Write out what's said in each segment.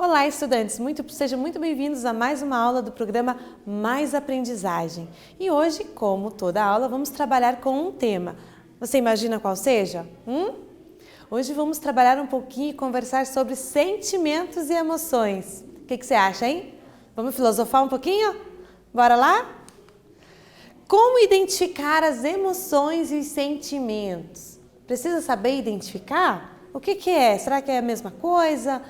Olá, estudantes! Sejam muito bem-vindos a mais uma aula do programa Mais Aprendizagem. E hoje, como toda aula, vamos trabalhar com um tema. Você imagina qual seja? Hoje vamos trabalhar um pouquinho e conversar sobre sentimentos e emoções. O que você acha, hein? Vamos filosofar um pouquinho? Bora lá? Como identificar as emoções e os sentimentos? Precisa saber identificar? O que é? Será que é a mesma coisa?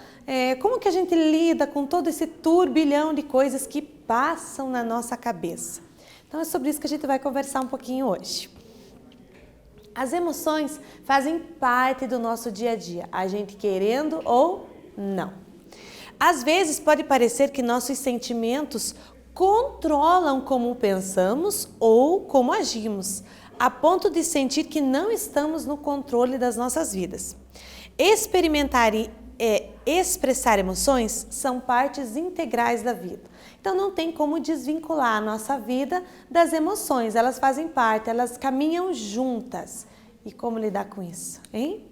Como que a gente lida com todo esse turbilhão de coisas que passam na nossa cabeça? Então é sobre isso que a gente vai conversar um pouquinho hoje. As emoções fazem parte do nosso dia a dia, a gente querendo ou não. Às vezes pode parecer que nossos sentimentos controlam como pensamos ou como agimos, a ponto de sentir que não estamos no controle das nossas vidas. Experimentar e expressar emoções são partes integrais da vida. Então não tem como desvincular a nossa vida das emoções, elas fazem parte, elas caminham juntas. E como lidar com isso, hein?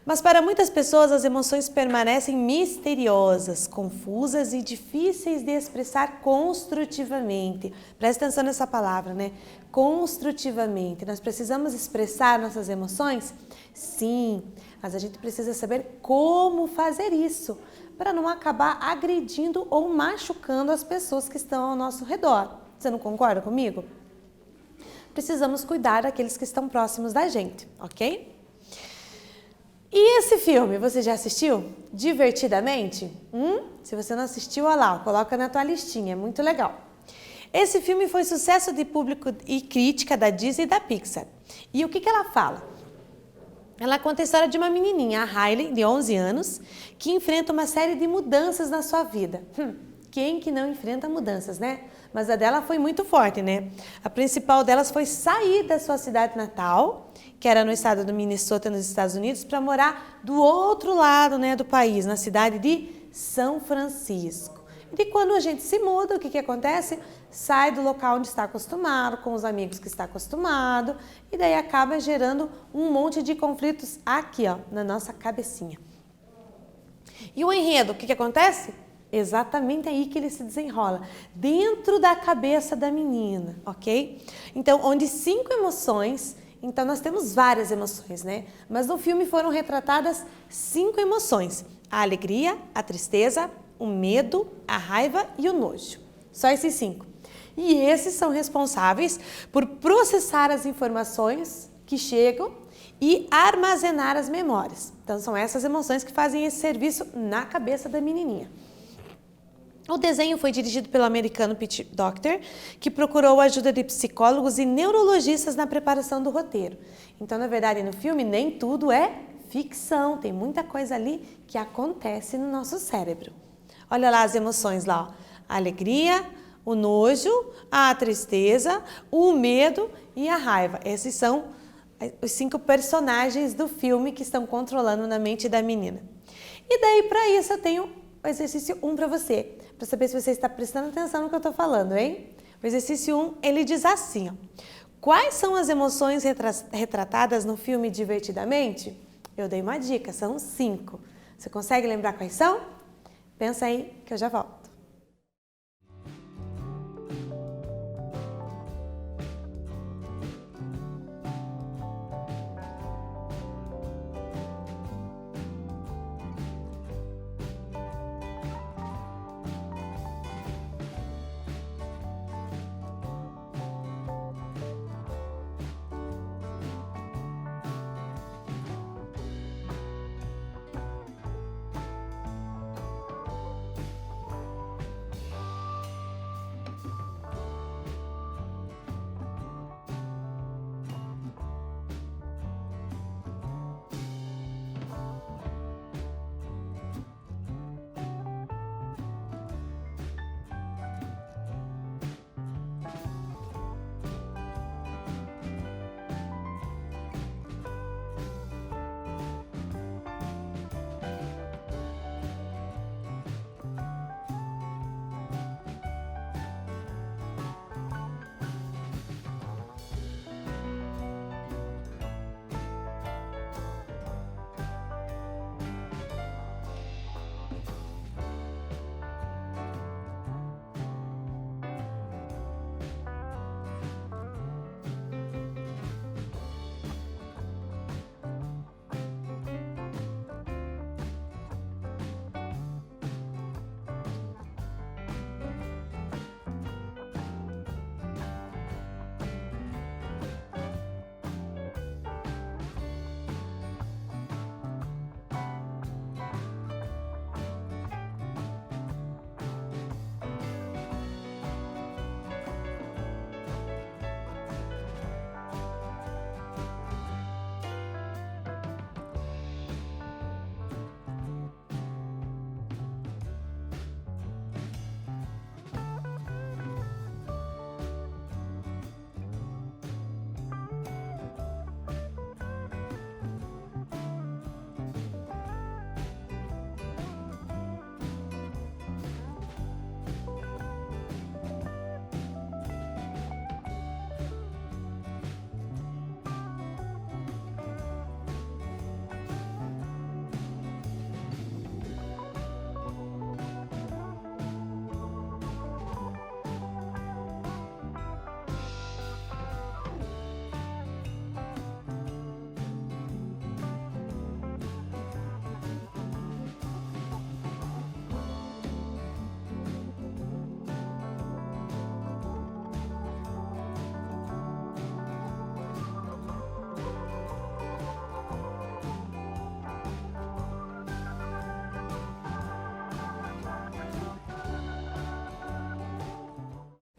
Mas para muitas pessoas as emoções permanecem misteriosas, confusas e difíceis de expressar construtivamente. Presta atenção nessa palavra, né? Construtivamente. Nós precisamos expressar nossas emoções? Sim, mas a gente precisa saber como fazer isso, para não acabar agredindo ou machucando as pessoas que estão ao nosso redor. Você não concorda comigo? Precisamos cuidar daqueles que estão próximos da gente, ok? E esse filme, você já assistiu? Divertidamente? Se você não assistiu, olha lá, coloca na tua listinha, é muito legal. Esse filme foi sucesso de público e crítica da Disney e da Pixar. E o que ela fala? Ela conta a história de uma menininha, a Riley, de 11 anos, que enfrenta uma série de mudanças na sua vida. Quem que não enfrenta mudanças, né? Mas a dela foi muito forte, né? A principal delas foi sair da sua cidade natal, que era no estado do Minnesota, nos Estados Unidos, para morar do outro lado, né, do país, na cidade de São Francisco. E quando a gente se muda, o que acontece? Sai do local onde está acostumado, com os amigos que está acostumado, e daí acaba gerando um monte de conflitos aqui, ó, na nossa cabecinha. E o enredo, o que acontece? Exatamente aí que ele se desenrola, dentro da cabeça da menina, ok? Então, onde 5 emoções, então nós temos várias emoções, né? Mas no filme foram retratadas 5 emoções: a alegria, a tristeza, o medo, a raiva e o nojo. Só esses 5. E esses são responsáveis por processar as informações que chegam e armazenar as memórias. Então, são essas emoções que fazem esse serviço na cabeça da menininha. O desenho foi dirigido pelo americano Pete Docter, que procurou a ajuda de psicólogos e neurologistas na preparação do roteiro. Então, na verdade, no filme nem tudo é ficção, tem muita coisa ali que acontece no nosso cérebro. Olha lá as emoções lá, ó. A alegria, o nojo, a tristeza, o medo e a raiva. Esses são os 5 personagens do filme que estão controlando na mente da menina. E daí, para isso, eu tenho o exercício 1 para você, para saber se você está prestando atenção no que eu estou falando, hein? O exercício 1, ele diz assim, ó: quais são as emoções retratadas no filme Divertidamente? Eu dei uma dica, são 5. Você consegue lembrar quais são? Pensa aí que eu já volto.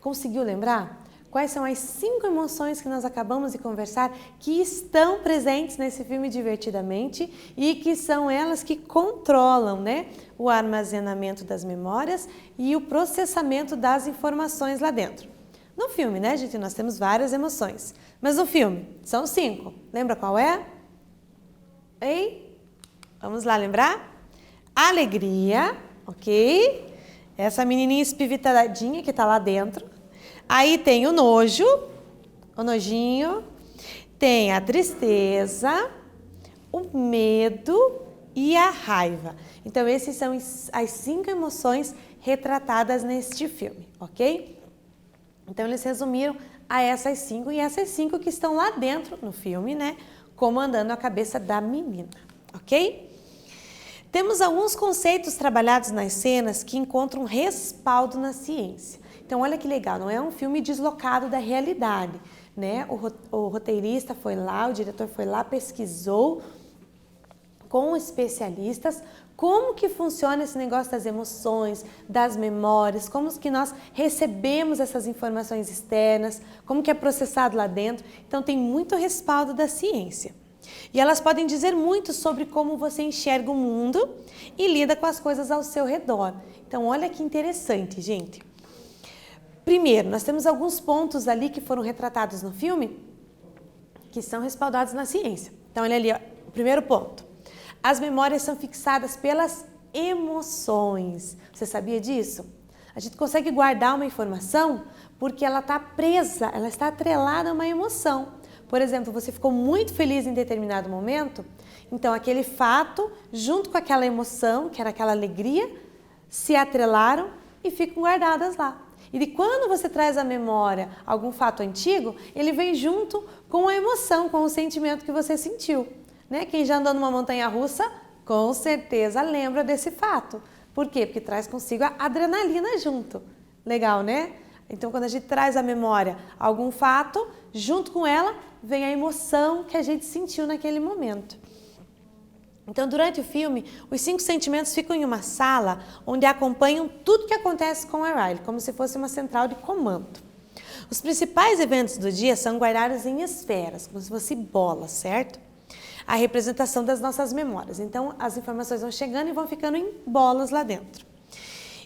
Conseguiu lembrar? Quais são as 5 emoções que nós acabamos de conversar que estão presentes nesse filme Divertidamente e que são elas que controlam, né, o armazenamento das memórias e o processamento das informações lá dentro. No filme, né, gente, nós temos várias emoções, mas no filme são 5. Lembra qual é? Ei? Vamos lá lembrar? Alegria, ok? Essa menininha espivitadinha que está lá dentro. Aí tem o nojo, o nojinho, tem a tristeza, o medo e a raiva. Então, esses são as 5 emoções retratadas neste filme, ok? Então, eles resumiram a essas 5 e essas 5 que estão lá dentro no filme, né? Comandando a cabeça da menina, ok? Temos alguns conceitos trabalhados nas cenas que encontram respaldo na ciência. Então, olha que legal, não é um filme deslocado da realidade, né? O roteirista foi lá, o diretor foi lá, pesquisou com especialistas como que funciona esse negócio das emoções, das memórias, como que nós recebemos essas informações externas, como que é processado lá dentro. Então, tem muito respaldo da ciência. E elas podem dizer muito sobre como você enxerga o mundo e lida com as coisas ao seu redor. Então, olha que interessante, gente. Primeiro, nós temos alguns pontos ali que foram retratados no filme que são respaldados na ciência. Então, olha ali, ó, o primeiro ponto. As memórias são fixadas pelas emoções. Você sabia disso? A gente consegue guardar uma informação porque ela está presa, ela está atrelada a uma emoção. Por exemplo, você ficou muito feliz em determinado momento, então aquele fato, junto com aquela emoção, que era aquela alegria, se atrelaram e ficam guardadas lá. E quando você traz à memória algum fato antigo, ele vem junto com a emoção, com o sentimento que você sentiu, né? Quem já andou numa montanha-russa, com certeza lembra desse fato. Por quê? Porque traz consigo a adrenalina junto. Legal, né? Então, quando a gente traz à memória algum fato, junto com ela vem a emoção que a gente sentiu naquele momento. Então, durante o filme, os 5 sentimentos ficam em uma sala onde acompanham tudo que acontece com a Riley, como se fosse uma central de comando. Os principais eventos do dia são guardados em esferas, como se fosse bolas, certo? A representação das nossas memórias. Então, as informações vão chegando e vão ficando em bolas lá dentro.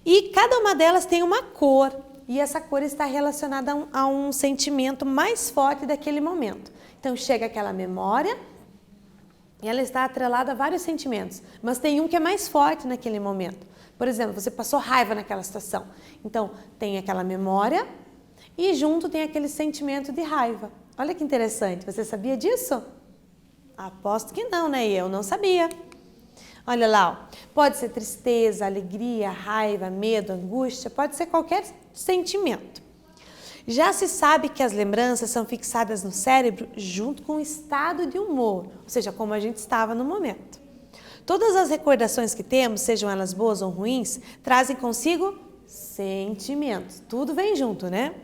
E cada uma delas tem uma cor, e essa cor está relacionada a um sentimento mais forte daquele momento. Então, chega aquela memória e ela está atrelada a vários sentimentos, mas tem um que é mais forte naquele momento. Por exemplo, você passou raiva naquela situação. Então, tem aquela memória e junto tem aquele sentimento de raiva. Olha que interessante, você sabia disso? Aposto que não, né? E eu não sabia. Olha lá, ó. Pode ser tristeza, alegria, raiva, medo, angústia, pode ser qualquer sentimento. Já se sabe que as lembranças são fixadas no cérebro junto com o estado de humor, ou seja, como a gente estava no momento. Todas as recordações que temos, sejam elas boas ou ruins, trazem consigo sentimentos. Tudo vem junto, né?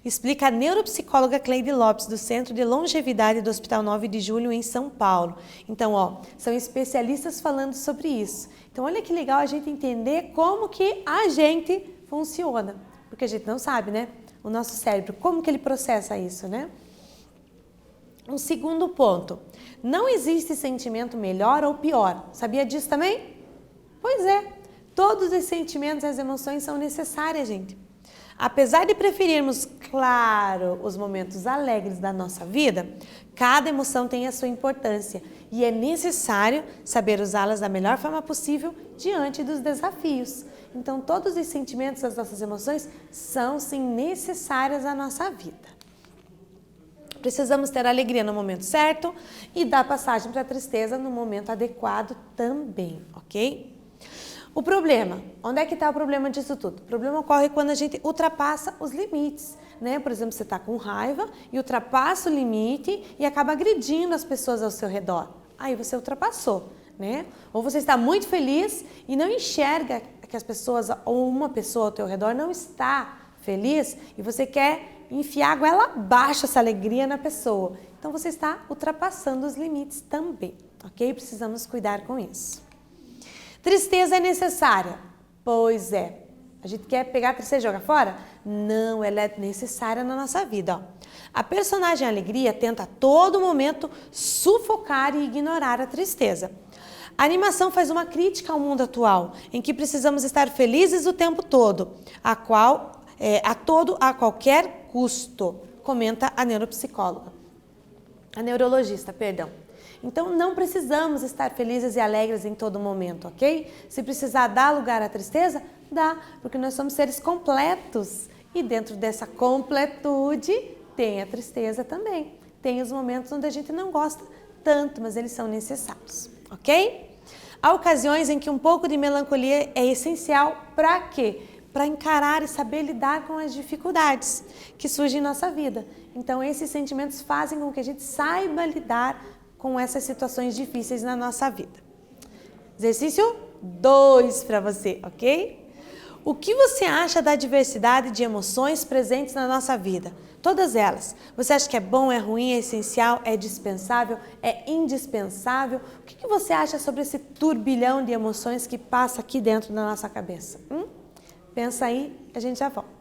Explica a neuropsicóloga Cleide Lopes, do Centro de Longevidade do Hospital 9 de Julho, em São Paulo. Então, ó, são especialistas falando sobre isso. Então, olha que legal a gente entender como que a gente funciona. Porque a gente não sabe, né? O nosso cérebro, como que ele processa isso, né? Um segundo ponto. Não existe sentimento melhor ou pior. Sabia disso também? Pois é. Todos os sentimentos e as emoções são necessárias, gente. Apesar de preferirmos, claro, os momentos alegres da nossa vida, cada emoção tem a sua importância e é necessário saber usá-las da melhor forma possível diante dos desafios. Então, todos os sentimentos, as nossas emoções, são sim necessárias à nossa vida. Precisamos ter alegria no momento certo e dar passagem para a tristeza no momento adequado também, ok? O problema, onde é que está o problema disso tudo? O problema ocorre quando a gente ultrapassa os limites, né? Por exemplo, você está com raiva e ultrapassa o limite e acaba agredindo as pessoas ao seu redor. Aí você ultrapassou, né? Ou você está muito feliz e não enxerga que as pessoas, ou uma pessoa ao teu redor não está feliz e você quer enfiar a goela abaixo essa alegria na pessoa. Então você está ultrapassando os limites também, ok? Precisamos cuidar com isso. Tristeza é necessária? Pois é. A gente quer pegar a tristeza e jogar fora? Não, ela é necessária na nossa vida. Ó. A personagem Alegria tenta a todo momento sufocar e ignorar a tristeza. A animação faz uma crítica ao mundo atual, em que precisamos estar felizes o tempo todo, a qualquer custo, comenta a neurologista, perdão. Então, não precisamos estar felizes e alegres em todo momento, ok? Se precisar dar lugar à tristeza, dá, porque nós somos seres completos. E dentro dessa completude, tem a tristeza também. Tem os momentos onde a gente não gosta tanto, mas eles são necessários, ok? Há ocasiões em que um pouco de melancolia é essencial para quê? Para encarar e saber lidar com as dificuldades que surgem em nossa vida. Então, esses sentimentos fazem com que a gente saiba lidar com essas situações difíceis na nossa vida. Exercício 2 para você, ok? O que você acha da diversidade de emoções presentes na nossa vida? Todas elas. Você acha que é bom, é ruim, é essencial, é dispensável, é indispensável? O que você acha sobre esse turbilhão de emoções que passa aqui dentro da nossa cabeça? Pensa aí, a gente já volta.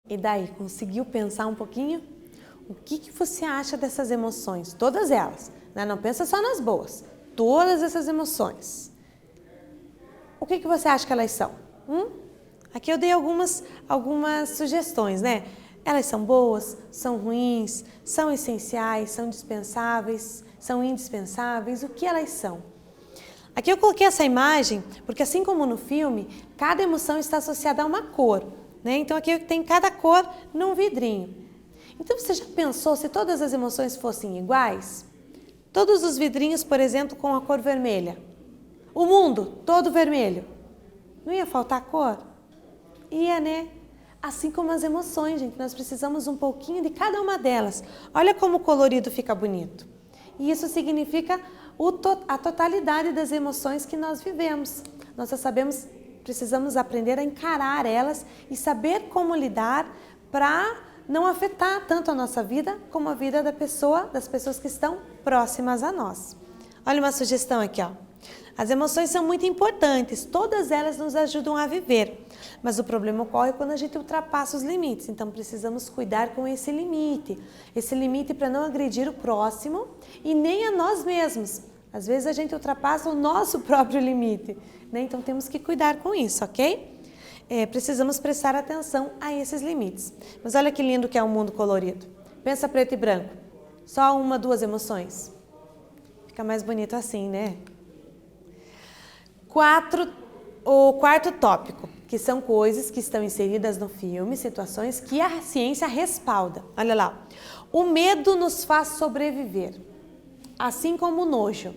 E daí, conseguiu pensar um pouquinho? O que você acha dessas emoções? Todas elas, né? Não pensa só nas boas. Todas essas emoções. O que você acha que elas são? Aqui eu dei algumas sugestões, né? Elas são boas, são ruins, são essenciais, são dispensáveis, são indispensáveis. O que elas são? Aqui eu coloquei essa imagem porque, assim como no filme, cada emoção está associada a uma cor, né? Então aqui tem cada cor num vidrinho. Então você já pensou se todas as emoções fossem iguais? Todos os vidrinhos, por exemplo, com a cor vermelha. O mundo todo vermelho. Não ia faltar cor? Ia, né? Assim como as emoções, gente, nós precisamos um pouquinho de cada uma delas. Olha como o colorido fica bonito. E isso significa a totalidade das emoções que nós vivemos. Nós só sabemos, precisamos aprender a encarar elas e saber como lidar para não afetar tanto a nossa vida como a vida das pessoas que estão próximas a nós. Olha uma sugestão aqui, ó. As emoções são muito importantes, todas elas nos ajudam a viver, mas o problema ocorre quando a gente ultrapassa os limites, então precisamos cuidar com esse limite para não agredir o próximo e nem a nós mesmos. Às vezes a gente ultrapassa o nosso próprio limite, né? Então temos que cuidar com isso, ok? Precisamos prestar atenção a esses limites. Mas olha que lindo que é o mundo colorido. Pensa preto e branco, só uma, duas emoções. Fica mais bonito assim, né? O quarto tópico, que são coisas que estão inseridas no filme, situações que a ciência respalda. Olha lá, o medo nos faz sobreviver, assim como o nojo.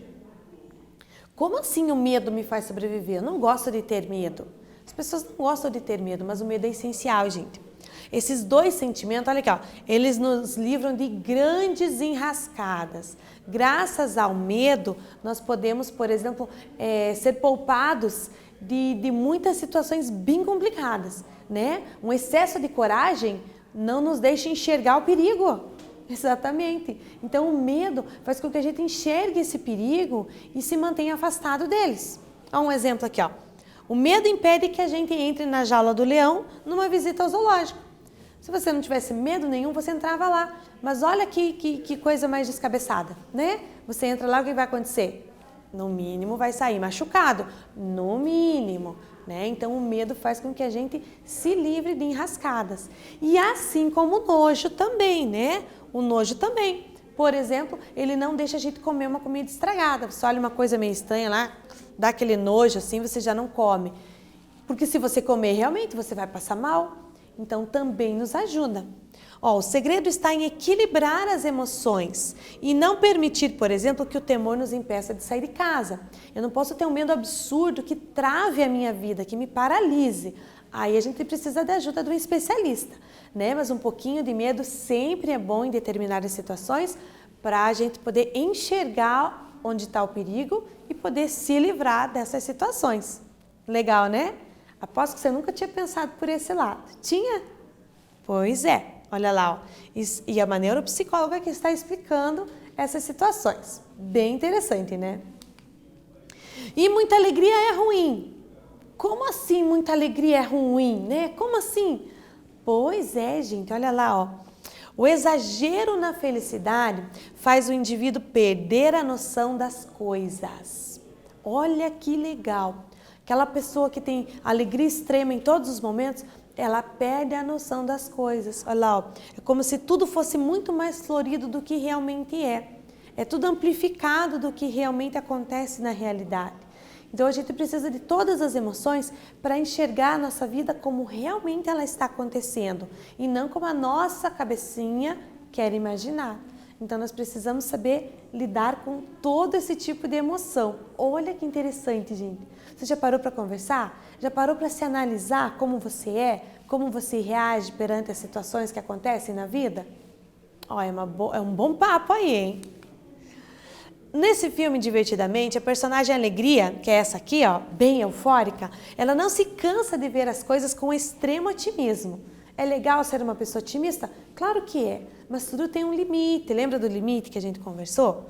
Como assim o medo me faz sobreviver? Eu não gosto de ter medo. As pessoas não gostam de ter medo, mas o medo é essencial, gente. Esses dois sentimentos, olha aqui, ó, eles nos livram de grandes enrascadas. Graças ao medo, nós podemos, por exemplo, ser poupados de muitas situações bem complicadas, né? Um excesso de coragem não nos deixa enxergar o perigo. Exatamente. Então, o medo faz com que a gente enxergue esse perigo e se mantenha afastado deles. Olha um exemplo aqui, ó. O medo impede que a gente entre na jaula do leão numa visita ao zoológico. Se você não tivesse medo nenhum, você entrava lá. Mas olha que coisa mais descabeçada, né? Você entra lá, o que vai acontecer? No mínimo vai sair machucado, no mínimo, né? Então o medo faz com que a gente se livre de enrascadas. E assim como o nojo também, né? O nojo também. Por exemplo, ele não deixa a gente comer uma comida estragada. Você olha uma coisa meio estranha lá, dá aquele nojo assim, você já não come. Porque se você comer realmente, você vai passar mal. Então também nos ajuda. Ó, o segredo está em equilibrar as emoções e não permitir, por exemplo, que o temor nos impeça de sair de casa. Eu não posso ter um medo absurdo que trave a minha vida, que me paralise. Aí a gente precisa da ajuda de um especialista, né? Mas um pouquinho de medo sempre é bom em determinadas situações para a gente poder enxergar onde está o perigo e poder se livrar dessas situações. Legal, né? Aposto que você nunca tinha pensado por esse lado. Tinha? Pois é. Olha lá, ó. E a neuropsicóloga que está explicando essas situações. Bem interessante, né? E muita alegria é ruim. Como assim muita alegria é ruim, né? Como assim? Pois é, gente, olha lá, ó. O exagero na felicidade faz o indivíduo perder a noção das coisas. Olha que legal. Aquela pessoa que tem alegria extrema em todos os momentos, ela perde a noção das coisas. Olha lá, ó. É como se tudo fosse muito mais florido do que realmente é. É tudo amplificado do que realmente acontece na realidade. Então a gente precisa de todas as emoções para enxergar a nossa vida como realmente ela está acontecendo e não como a nossa cabecinha quer imaginar. Então nós precisamos saber lidar com todo esse tipo de emoção. Olha que interessante, gente. Você já parou para conversar? Já parou para se analisar como você é? Como você reage perante as situações que acontecem na vida? Ó, é um bom papo aí, hein? Nesse filme, Divertidamente, a personagem Alegria, que é essa aqui, ó, bem eufórica, ela não se cansa de ver as coisas com extremo otimismo. É legal ser uma pessoa otimista? Claro que é, mas tudo tem um limite. Lembra do limite que a gente conversou?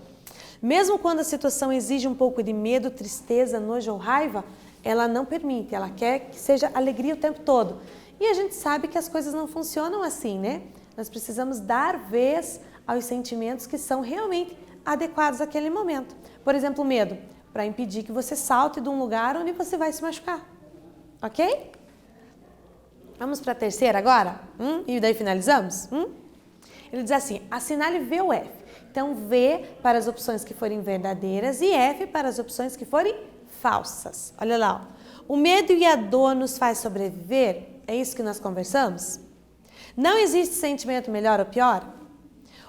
Mesmo quando a situação exige um pouco de medo, tristeza, nojo ou raiva, ela não permite, ela quer que seja alegria o tempo todo. E a gente sabe que as coisas não funcionam assim, né? Nós precisamos dar vez aos sentimentos que são realmente adequados àquele momento. Por exemplo, o medo, para impedir que você salte de um lugar onde você vai se machucar. Ok? Vamos para a terceira agora? E daí finalizamos? Ele diz assim, assinale V ou F. Então, V para as opções que forem verdadeiras e F para as opções que forem falsas. Olha lá, ó. O medo e a dor nos faz sobreviver? É isso que nós conversamos? Não existe sentimento melhor ou pior?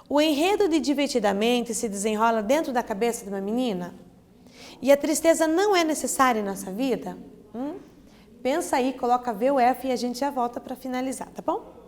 O enredo de Divertidamente se desenrola dentro da cabeça de uma menina? E a tristeza não é necessária em nossa vida? pensa aí, coloca VUF e a gente já volta para finalizar, tá bom?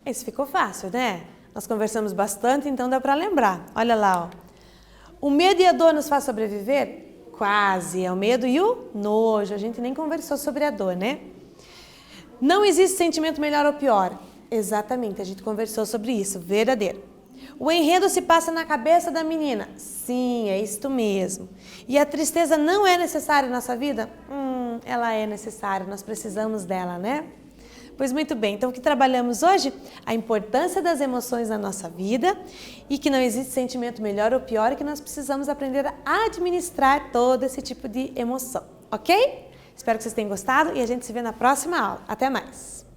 Esse ficou fácil, né? Nós conversamos bastante, então dá para lembrar. Olha lá, ó. O medo e a dor nos faz sobreviver? Quase. É o medo e o nojo. A gente nem conversou sobre a dor, né? Não existe sentimento melhor ou pior. Exatamente, a gente conversou sobre isso. Verdadeiro. O enredo se passa na cabeça da menina. Sim, é isto mesmo. E a tristeza não é necessária em nossa vida? Ela é necessária, nós precisamos dela, né? Pois muito bem, então o que trabalhamos hoje? A importância das emoções na nossa vida e que não existe sentimento melhor ou pior e que nós precisamos aprender a administrar todo esse tipo de emoção, ok? Espero que vocês tenham gostado e a gente se vê na próxima aula. Até mais!